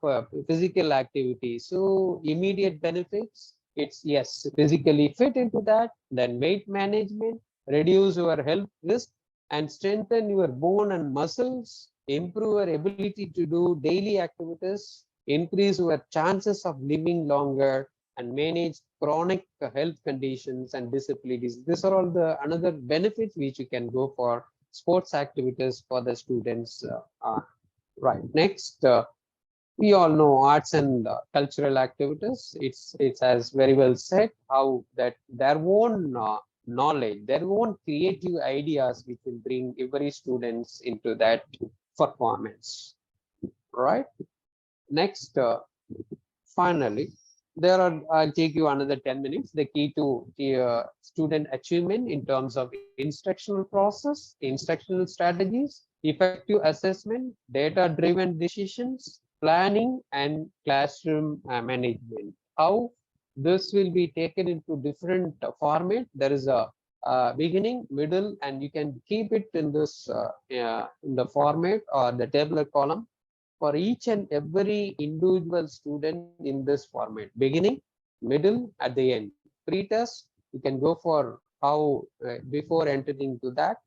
physical activity? So immediate benefits. It's yes, physically fit into that. Then weight management, reduce your health risk, and strengthen your bone and muscles. Improve your ability to do daily activities, increase your chances of living longer, and manage chronic health conditions and disabilities. These are all the another benefits which you can go for sports activities for the students. Right. Next, we all know arts and cultural activities. It's as very well said how that their own knowledge, their own creative ideas, which will bring every students into that performance. Right. Next, finally, there are, I'll take you another 10 minutes. The key to student achievement in terms of instructional process, instructional strategies, effective assessment, data-driven decisions, planning, and classroom management. How this will be taken into different format. There is a beginning, middle, and you can keep it in this in the format or the tabular column for each and every individual student in this format: beginning, middle, at the end. Pre-test, you can go for how before entering to that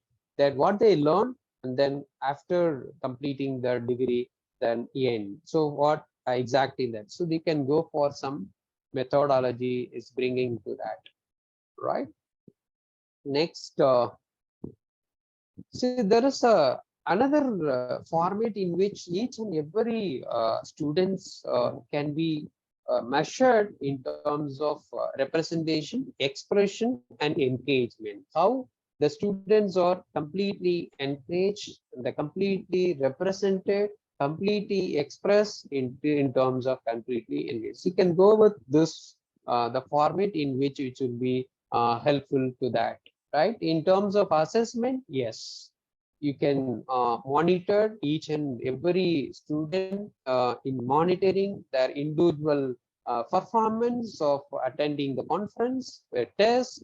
what they learn, and then after completing their degree, then end. So what exactly that? So they can go for some methodology is bringing to that, right? Next, see, there is a another format in which each and every students can be measured in terms of representation, expression, and engagement. How the students are completely encouraged, the completely represented, completely expressed in terms of completely engaged. You can go with this the format in which it will be helpful to that. Right, in terms of assessment, yes, you can monitor each and every student in monitoring their individual performance of attending the conference, a test,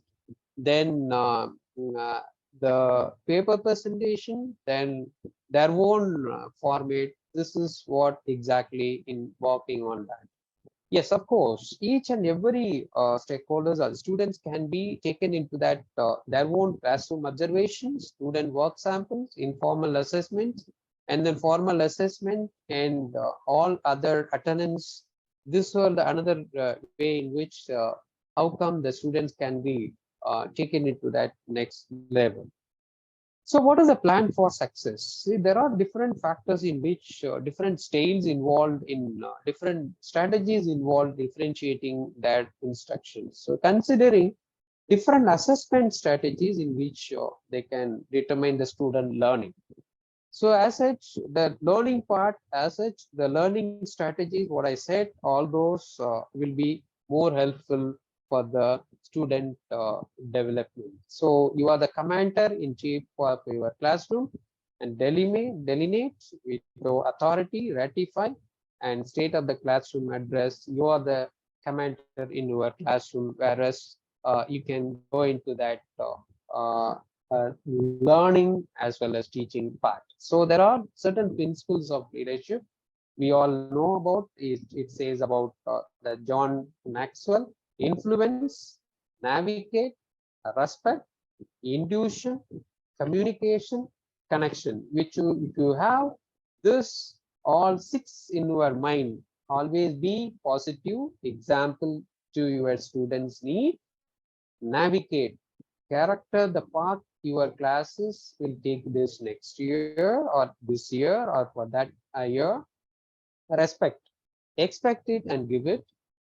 then the paper presentation, then their own format. This is what exactly in working on that. Yes, of course. Each and every stakeholders or students can be taken into that their own classroom observations, student work samples, informal assessments, and then formal assessment and all other attendance. This was the another way in which how come the students can be taken into that next level. So what is the plan for success? See, there are different factors in which different styles involved in different strategies involved differentiating that instructions. So considering different assessment strategies in which they can determine the student learning. So as such, the learning part, as such, the learning strategies, what I said, all those will be more helpful for the student development. So you are the commander in chief for your classroom and delineate with your authority, ratify, and state of the classroom address. You are the commander in your classroom, whereas you can go into that learning as well as teaching part. So there are certain principles of leadership we all know about. It says about the John Maxwell: influence, navigate, respect, intuition, communication, connection. Which if you have this all six in your mind, always be positive example to your students' need. Navigate, character the path your classes will take this next year or this year or for that year. Respect, expect it and give it.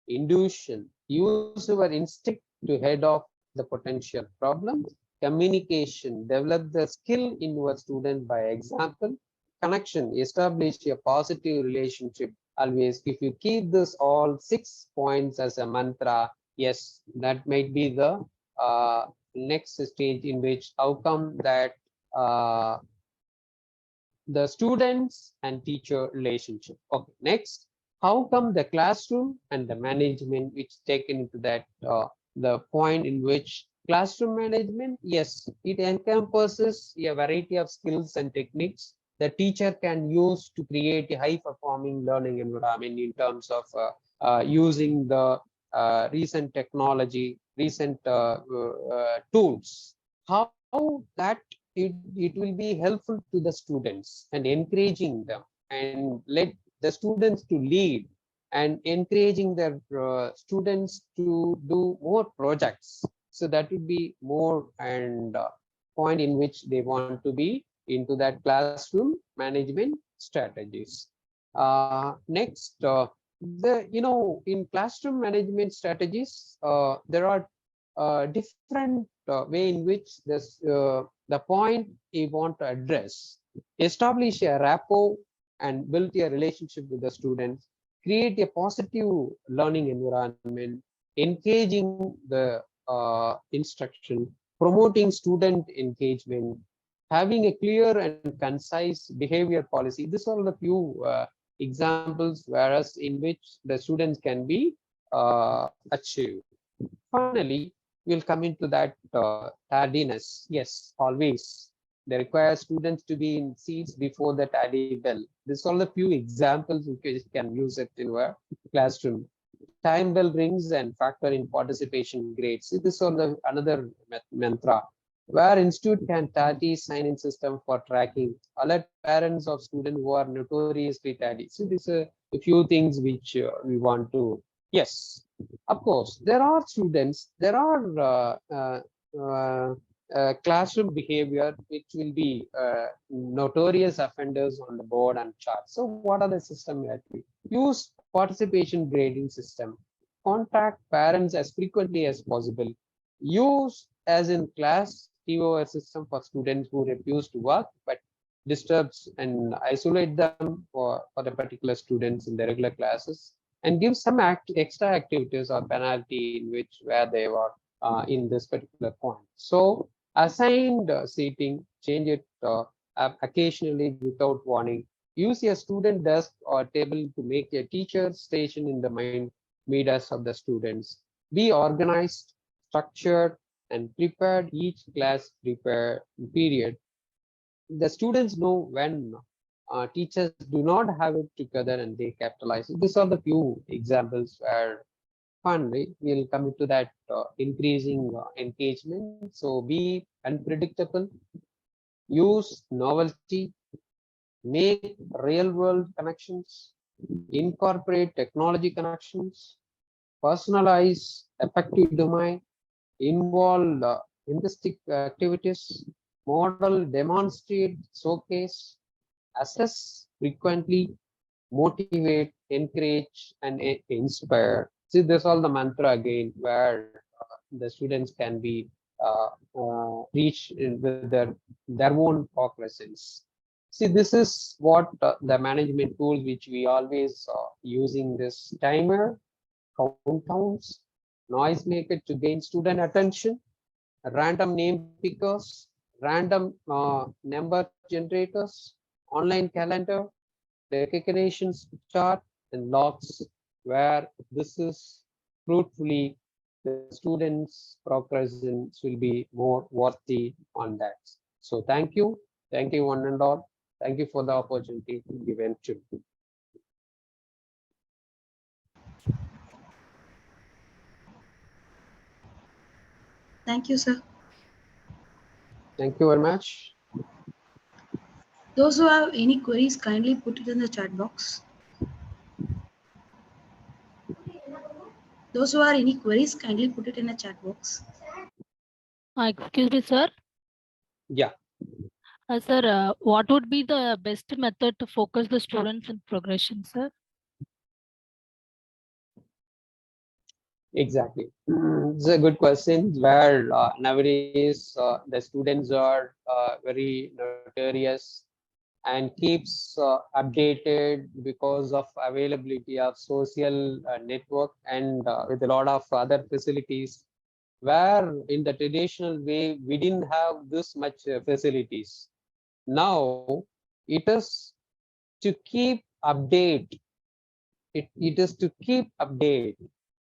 Intuition, use your instinct to head off the potential problem. Communication, develop the skill in your student by example. Connection, establish a positive relationship. Always, if you keep this all 6 points as a mantra, yes, that might be the next stage in which outcome that the students and teacher relationship. Okay, next, how come the classroom and the management which taken into that the point in which classroom management, yes, it encompasses a variety of skills and techniques the teacher can use to create a high performing learning environment in terms of using the recent technology, recent tools. How that it will be helpful to the students and encouraging them and let the students to lead and encouraging their students to do more projects. So that would be more and point in which they want to be into that classroom management strategies. Next, in classroom management strategies, there are different way in which this the point you want to address. Establish a rapport and build a relationship with the students. Create a positive learning environment. Engaging the instruction. Promoting student engagement. Having a clear and concise behavior policy. These are the few examples whereas in which the students can be achieved. Finally, we'll come into that tardiness. Yes, always. They require students to be in seats before the tardy bell. These are the few examples which can use it in our classroom. Time bell rings and factor in participation grades. See, this is the another mantra where institute can tardy sign-in system for tracking. Alert parents of students who are notoriously tardy. See, these are a few things which we want to. Yes, of course, there are students, there are classroom behavior which will be notorious offenders on the board and chart. So what are the system that we use? Participation grading system. Contact parents as frequently as possible. Use as in class QWS system for students who refuse to work but disturbs and isolate them for the particular students in the regular classes, and give some extra activities or penalty in which where they were in this particular point. So assigned seating, change it occasionally without warning. Use a student desk or table to make a teacher station in the mind meters of the students. Be organized, structured, and prepared each class period. The students know when teachers do not have it together and they capitalize. These are the few examples where finally we'll come to that increasing engagement. So be unpredictable, use novelty, make real world connections, incorporate technology connections, personalize effective domain, involve linguistic activities, model, demonstrate, showcase, assess frequently, motivate, encourage, and inspire. See, this all the mantra again, where the students can be reached with their own cognizance. See, this is what the management tools which we always using this timer, countdowns, noise maker to gain student attention, random name pickers, random number generators, online calendar, recognitions chart, and logs, where this is fruitfully the students' progressions will be more worthy on that. So thank you one and all. Thank you for the opportunity given to me. Thank you, sir. Thank you very much. Those who have any queries, kindly put it in the chat box. Those who have any queries, kindly put it in the chat box. Excuse me, sir. Yeah, Sir, what would be the best method to focus the students in progression, sir? exactly. It's a good question where nowadays the students are very notorious and keeps updated because of availability of social network and with a lot of other facilities, where in the traditional way we didn't have this much facilities. Now it is to keep update, it is to keep update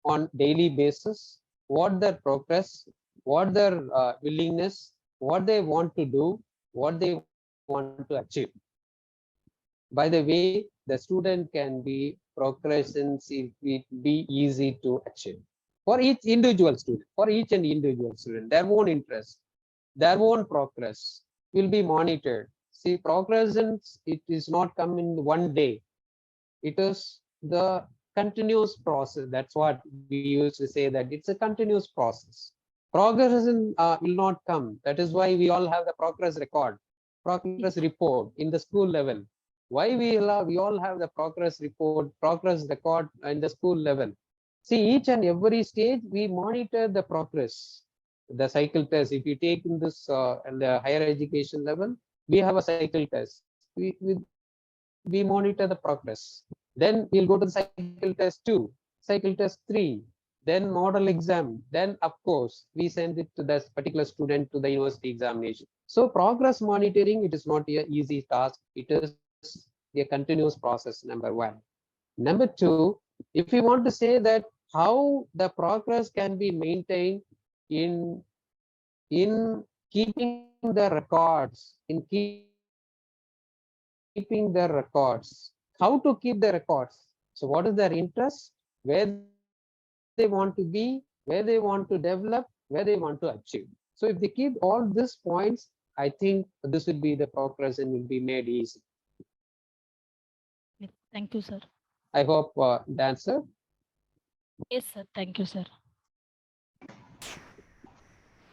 on daily basis what their progress, what their willingness, what they want to do, what they want to achieve. By the way, the student can be progressions, it be easy to achieve for each individual student, for each and individual student, their own interest, their own progress will be monitored. See, progressions, it is not come in one day. It is the continuous process. That's what we used to say, that it's a continuous process. Progression will not come. That is why we all have the progress record, progress report in the school level. Why we all have the progress report, progress record in the school level? See, each and every stage we monitor the progress. The cycle test, if you take in this in the higher education level, we have a cycle test. We monitor the progress. Then we'll go to the cycle test 2, cycle test 3, then model exam. Then, of course, we send it to the particular student to the university examination. So progress monitoring, it is not a easy task. It is a continuous process, number one. Number two, if you want to say that how the progress can be maintained in keeping the records, in keeping the records, how to keep the records? So what is their interest, where they want to be, where they want to develop, where they want to achieve? So if they keep all these points, I think this will be the progress and will be made easy. Yes, thank you, sir. I hope the answer. Yes, sir. Thank you, sir.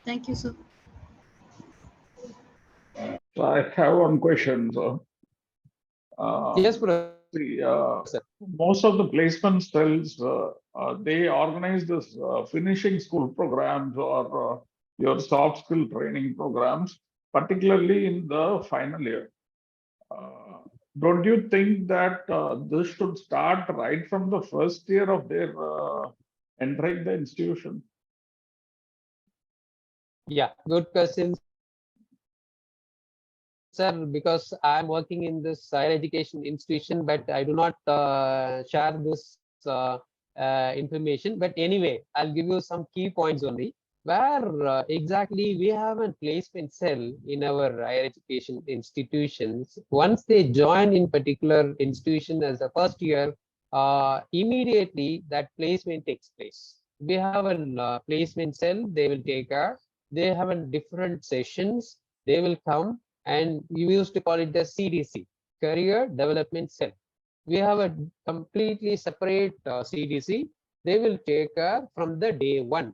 Thank you, sir. So I have one question. So, Yes, Professor. see, most of the placement cells, they organize this finishing school programs or your soft skill training programs, particularly in the final year. Uh, don't you think that this should start right from the first year of their entering the institution? Yeah, good question, sir. Because I'm working in this higher education institution, but I do not share this information. But anyway, I'll give you some key points only. Where exactly we have a placement cell in our higher education institutions. Once they join in particular institution as a first year, immediately that placement takes place. We have a placement cell. They will take care. They have a different sessions. They will come, and we used to call it the CDC, Career Development Cell. We have a completely separate CDC. They will take care from the day one.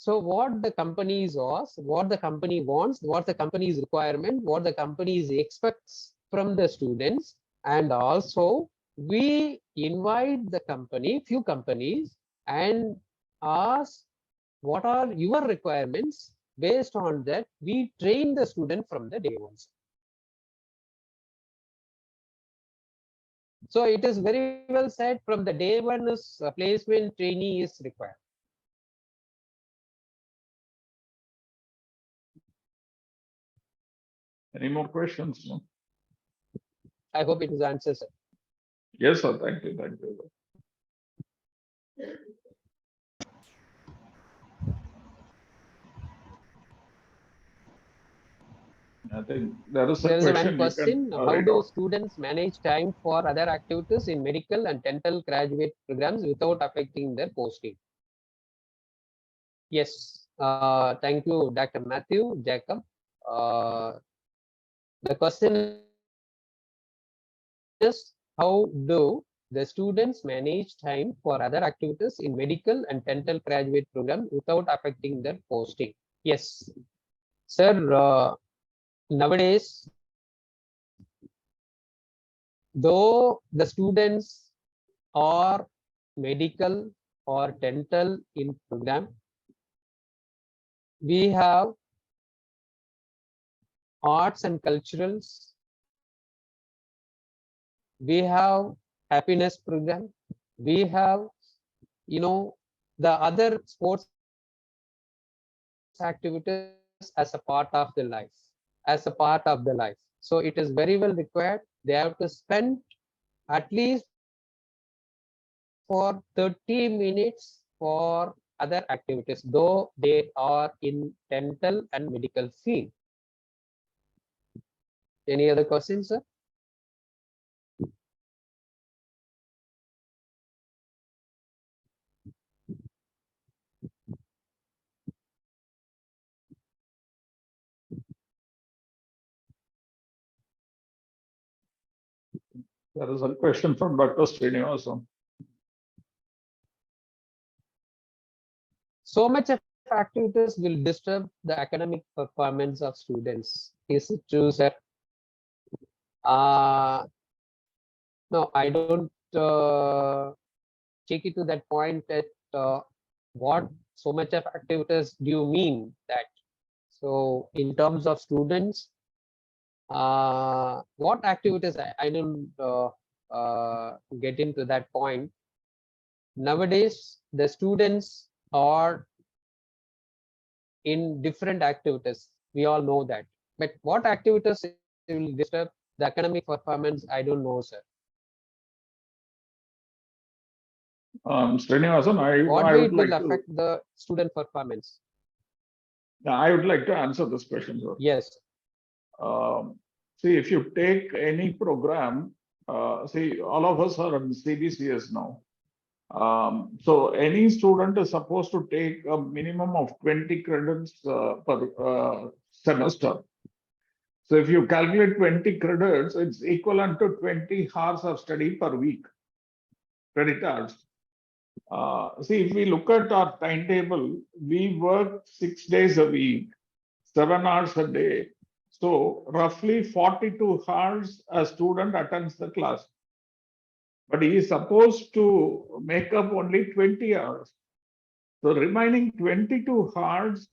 So what the companies was, what the company wants, what the company's requirement, what the companies expects from the students, and also we invite the company, few companies, and ask what are your requirements. Based on that, we train the student from the day one. So it is very well said, from the day one is placement trainee is required. Any more questions? No? I hope it is answers. Yes, sir. Thank you. Thank you. I think there is a There is one question you can question. How read do out. students manage time for other activities in medical and dental graduate programs without affecting their posting? Yes. Thank you, Dr. Matthew Jacob. The question is, how do the students manage time for other activities in medical and dental graduate program without affecting their posting? Yes. Yes, sir. Nowadays, though the students are medical or dental in program, we have arts and culturals, we have happiness program, we have, the other sports activities as a part of the life, So it is very well required. They have to spend at least for 30 minutes for other activities, though they are in dental and medical field. Any other questions, sir? There is a question from Dr. Srinivasan. So much of activities will disturb the academic performance of students. Is it true, sir? No, I don't take it to that point that what so much of activities do you mean that? So in terms of students, what activities, I don't get into that point. Nowadays, the students are in different activities. We all know that. But what activities will disturb the academic performance? I don't know, sir. Srinivasan, What I way would it will like to, affect the student performance? I would like to answer this question, sir. Yes. See, if you take any program, see, all of us are on CBCS now. So any student is supposed to take a minimum of 20 credits per semester. So if you calculate 20 credits, it's equivalent to 20 hours of study per week, credit hours. See, if we look at our timetable, we work 6 days a week, 7 hours a day. So roughly 42 hours a student attends the class. But he is supposed to make up only 20 hours. So remaining 22 hours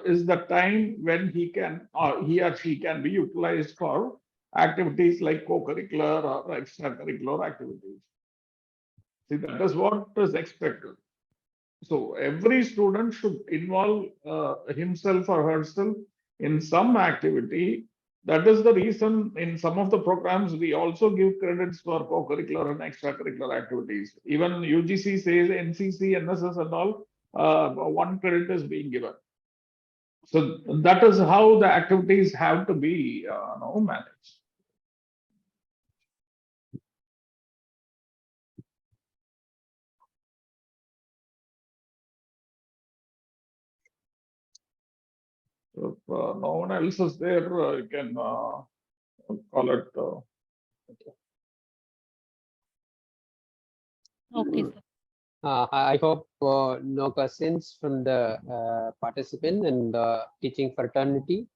is the time when he or she can be utilized for activities like co-curricular or extracurricular activities. See, that is what is expected. So every student should involve himself or herself in some activity. That is the reason in some of the programs, we also give credits for co-curricular and extracurricular activities. Even UGC says NCC, NSS and all, 1 credit is being given. So that is how the activities have to be managed. If no one else is there, you can call it. Okay, sir. I hope no questions from the participant and teaching fraternity.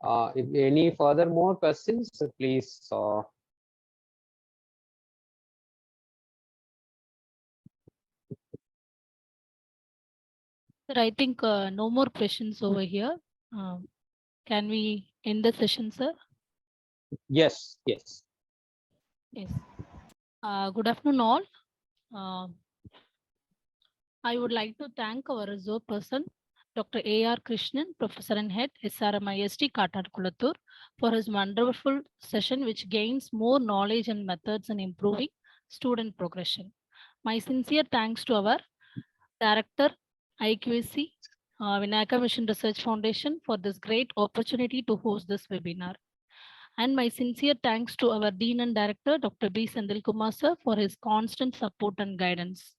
If any further more questions, please. Sir, I think no more questions over here. Can we end the session, sir? Yes, yes. Yes. Good afternoon, all. I would like to thank our reserve person, Dr. A.R. Krishnan, Professor and Head, SRMIST, Katar-Kulatur, for his wonderful session, which gains more knowledge and methods in improving student progression. My sincere thanks to our Director, IQAC, Vinayaka Mission Research Foundation, for this great opportunity to host this webinar. And my sincere thanks to our Dean and Director, Dr. B. Sandil Kumar sir, for his constant support and guidance.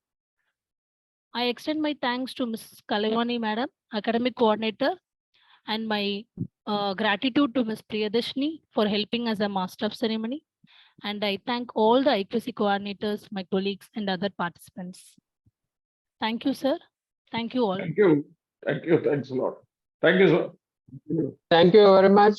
I extend my thanks to Ms. Kalevani Madam, Academic Coordinator, and my gratitude to Ms. Priyadashni for helping as a Master of Ceremony. And I thank all the IQC coordinators, my colleagues, and other participants. Thank you, sir. Thank you all. Thank you. Thank you. Thanks a lot. Thank you, sir. Thank you very much.